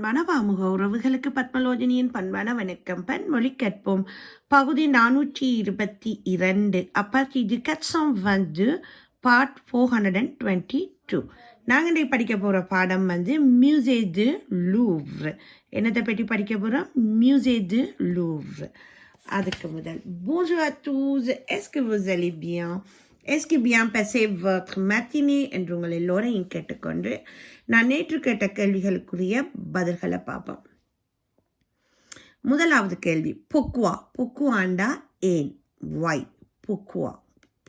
அன்பான வாமுக உறவுகளுக்கு பத்மலோஜனியின் பண்பான வணக்கம். பன்மொழி கற்போம் பகுதி 422 partir du 422 part 422. நாங்கள் இன்றைக்கு படிக்க போகிற பாடம் Musée du Louvre. என்னத்தை பற்றி படிக்க போகிறோம்? Musée du Louvre. அதுக்கு முதல் bonjour à tous, est-ce que vous allez bien? Est-ce que bien passé votre matinée என்று உங்கள் எல்லோரையும் கேட்டுக்கொண்டு நான் நேற்று கேட்ட கேள்விகளுக்குரிய பதில்களை பார்ப்போம். முதலாவது கேள்வி புக்குவா. புக்குவாண்டா ஏன், ஒய், புக்குவா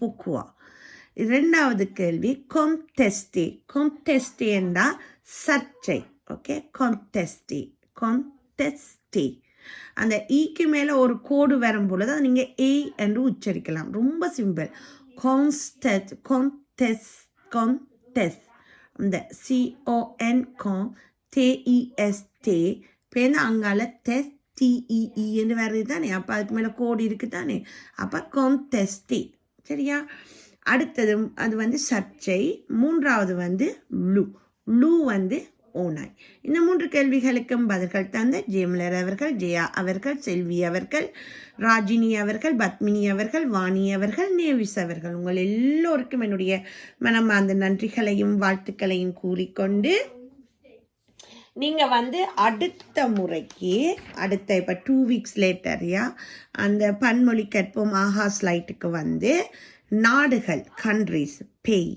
புக்குவா. இரண்டாவது கேள்வி கொன்டெஸ்டே. கொன்டெஸ்டேண்டா சர்ச்சை. ஓகே, கொன்டெஸ்டே கொன்டெஸ்டே. அந்த ஈக்கு மேலே ஒரு கோடு வரும் பொழுது அதை நீங்கள் ஏ என்று உச்சரிக்கலாம். ரொம்ப சிம்பிள். கான்ஸ்டட் கான்டெஸ்ட் இந்த CON TEST பேருந்து அங்கால டெஸ்ட் TEE என்று வருது தானே. அப்போ அதுக்கு மேலே கோடு இருக்குது தானே. அப்போ கான்டெஸ்டே. சரியா? அடுத்தது அது சர்ச்சை. மூன்றாவது லூ. லூ ஓனாய். இந்த மூன்று கேள்விகளுக்கும் பதில்கள் தந்த ஜெயமலர் அவர்கள், ஜெயா அவர்கள், செல்வி அவர்கள், ராஜினி அவர்கள், பத்மினி அவர்கள், வாணி அவர்கள், நேவிஸ் அவர்கள், உங்கள் எல்லோருக்கும் என்னுடைய மனமார்ந்த நன்றிகளையும் வாழ்த்துக்களையும் கூறிக்கொண்டு நீங்கள் அடுத்த முறைக்கு இப்போ 2 weeks லேட்டரியா அந்த பன்மொழி கற்போம் ஆஹா ஸ்லைட்டுக்கு நாடுகள் கண்ட்ரிஸ் பேய்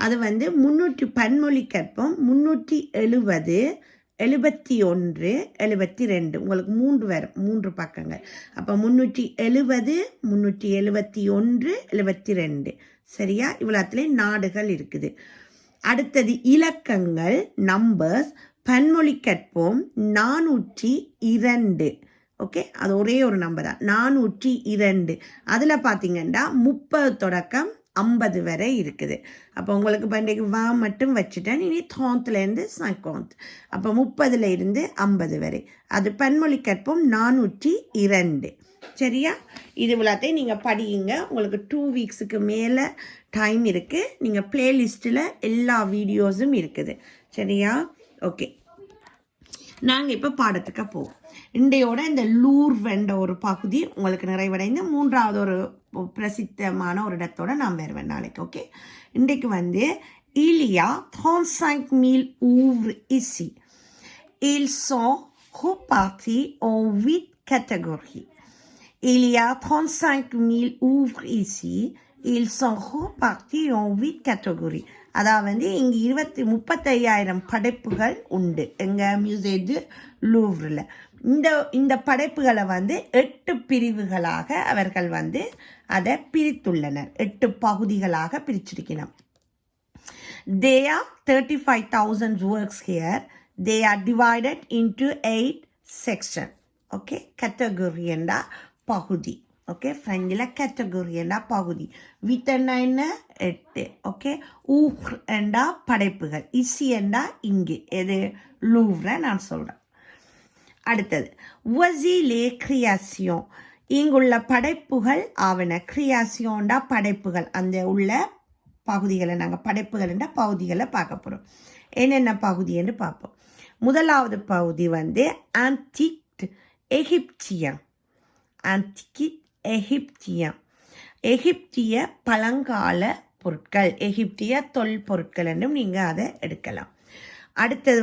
அது 300 பன்மொழி கற்போம் 370 71 72 உங்களுக்கு 3 வரும், 3 பக்கங்கள். அப்போ 370 371 72. சரியா? இவ்வளோத்துல நாடுகள் இருக்குது. அடுத்தது இலக்கங்கள் நம்பர்ஸ். பன்மொழி கற்போம் 402. ஓகே, அது ஒரே ஒரு நம்பர் தான், 402. அதில் பார்த்தீங்கன்னா 30 தொடக்கம் 50 வரை இருக்குது. அப்போ உங்களுக்கு பண்டிகை வா மட்டும் வச்சுட்டேன். இனி 30லேருந்து 50. அப்போ 30லேருந்து 50 வரை. அது பன்மொழி கற்போம் 402. சரியா? இது எல்லாத்தையும் நீங்கள் படியுங்க. உங்களுக்கு 2 weeksக்கு மேலே டைம் இருக்குது. நீங்கள் பிளேலிஸ்ட்டில் எல்லா வீடியோஸும் இருக்குது. சரியா? ஓகே, நாங்கள் இப்போ பாடத்துக்கு போவோம். இன்றையோட இந்த லூர்வென்ற ஒரு பகுதி உங்களுக்கு நிறைவடைந்து மூன்றாவது ஒரு பிரசித்தமான ஒரு இடத்தோட நான் வருவேன் நாளைக்கு. ஓகே, இன்றைக்கு il y a 35 000 ouvres ici. Ils sont repartis en 8 catégories. Il y a 35 000 ouvres ici. Ils sont repartis en 8 catégories. அதாவது இங்கே 35,000 படைப்புகள் உண்டு எங்கள் மியூசே டு லூவ்ரில். இந்த படைப்புகளை 8 பிரிவுகளாக அவர்கள் அதை பிரித்துள்ளனர். 8 பகுதிகளாக பிரிச்சிருக்கணும். They are 35,000 works here. They are divided into 8 sections. Okay, category என்றா பகுதி. ஓகே, ஃப்ரெஞ்சில் கேட்டகரி என்றா பகுதி. வித் என்ன 8. ஓகே, ஊர் என்றா படைப்புகள். இசி என்றா இங்கு எது லூவ்ரை நான் சொல்கிறேன். அடுத்தது voici les créations. இங்குள்ள படைப்புகள் ஆவன. கிரியாசியோண்டா படைப்புகள். அந்த உள்ள பகுதிகளை நாங்கள் படைப்புகள் என்ற பகுதிகளை பார்க்க போகிறோம். என்னென்ன பகுதி என்று பார்ப்போம். முதலாவது பகுதி antique égyptien. antique எகிப்தியம். எகிப்திய பழங்கால பொருட்கள், எகிப்திய தொல்பொருட்கள் என்றும் நீங்கள் அதை எடுக்கலாம். அடுத்தது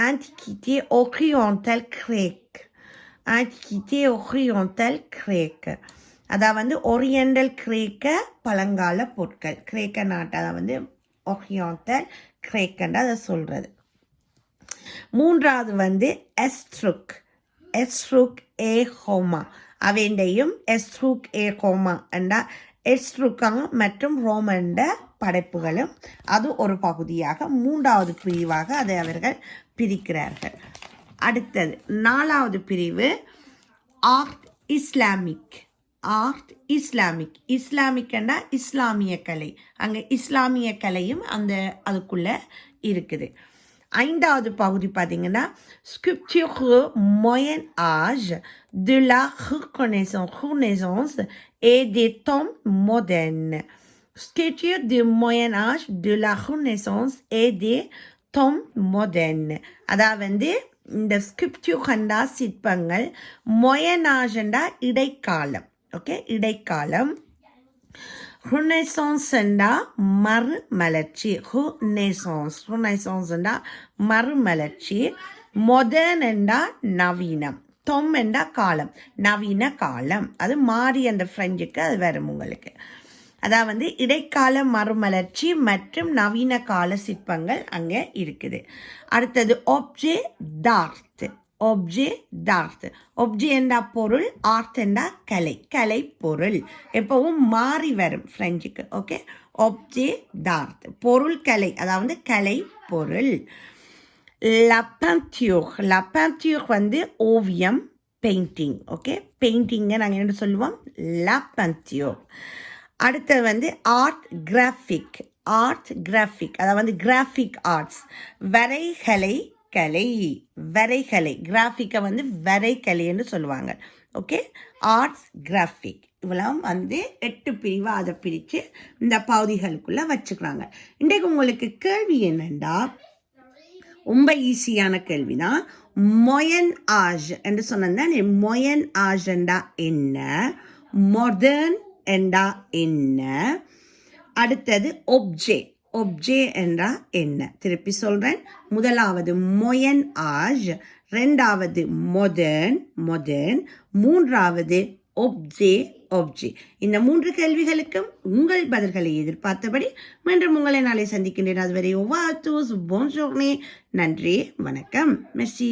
antiquité orientale grecque. antiquité orientale grecque அதாவது ஓரியண்டல் கிரேக்க பழங்கால பொருட்கள். கிரேக்க நாட்டை அதாவது ஓரியண்டல் கிரேக்கன்னு அதை சொல்கிறது. மூன்றாவது எஸ்ட்ருக். எஸ்ட்ருக் ஏ ஹோமா. அவைண்டையும் எஸ்ட்ருக் ஏ ஹோமா என்ற எஸ்ட்ருக்காங் மற்றும் ரோமண்ட படைப்புகளும் அது ஒரு பகுதியாக மூன்றாவது பிரிவாக அதை அவர்கள் பிரிக்கிறார்கள். அடுத்தது 4வது பிரிவு art Islamic. Art Islamic. Islamic என்ற இஸ்லாமிய கலை. அங்கே இஸ்லாமிய கலையும் அதுக்குள்ளே இருக்குது. 5வது பகுதி பார்த்தீங்கன்னா sculpture moyen âge de la Renaissance et des temps modernes. Sculpture du moyen âge de la Renaissance et des temps modernes. அதாவது இந்த ஸ்கிரிப்டியூகண்டா சிற்பங்கள் மொயனாஜண்டா இடைக்காலம். ஓகே, இடைக்காலம். ருனெசான்ஸ் என்றா மறுமலர்ச்சி. ருனெசான்ஸ் என்றா மறுமலர்ச்சி. மொடர்ன் என்றா நவீனம். தொம் என்றா காலம், நவீன காலம். அது மாறி அந்த ஃப்ரெஞ்சுக்கு அது வரும் உங்களுக்கு. அதாவது இடைக்கால மறுமலர்ச்சி மற்றும் நவீன கால சிற்பங்கள் அங்கே இருக்குது. அடுத்தது ஒப்ஜே டார்ட். ஒப்ஜே டார்ட். ஒப்ஜே என்றா பொருள், ஆர்ட் என்றா கலை, கலை பொருள். எப்பவும் மாறி வரும் ஃப்ரெஞ்சுக்கு. ஓகே, ஒப்ஜே டார்ட் பொருள், கலை, அதாவது கலை பொருள். La peinture. La peinture வந்து ஓவியம், பெயிண்டிங். ஓகே, பெயிண்டிங்கை நாங்கள் என்ன சொல்லுவோம்? La peinture. அடுத்தது வந்து ஆர்ட் கிராஃபிக். ஆர்ட் கிராஃபிக் அதாவது கிராஃபிக் ஆர்ட்ஸ், வரைகலை கலை. வரைகலை கிராஃபிக்கை வந்து வரைகலை என்று சொல்லுவாங்க. Okay, arts graphic. இவ்வளவு வந்து 8 பிரிவாக அதை பிரித்து இந்த பகுதிகளுக்குள்ளே வச்சுக்கிறாங்க. இன்றைக்கு உங்களுக்கு கேள்வி என்னென்னா, ரொம்ப ஈஸியான கேள்வி தான். மொயன் ஆஜ் என்று சொன்னா மொயன் ஆஜ்ண்டா என்ன, மாடர்ன் என்றா என்ன, அடுத்தது ஒப்ஜே. ஒப்ஜே என்றா என்ன? திருப்பி சொல்கிறேன். முதலாவது மொயன் ஆஜ், ரெண்டாவது மொடர்ன், மூன்றாவது ஒப்ஜே, ஒப்ஜே. இந்த 3 கேள்விகளுக்கும் உங்கள் பதில்களை எதிர்பார்த்தபடி மீண்டும் உங்களை நாளை சந்திக்கின்றேன். அதுவரை ஓவா டூஸ், போன் ஜோர்னே. நன்றி, வணக்கம், மெர்சி.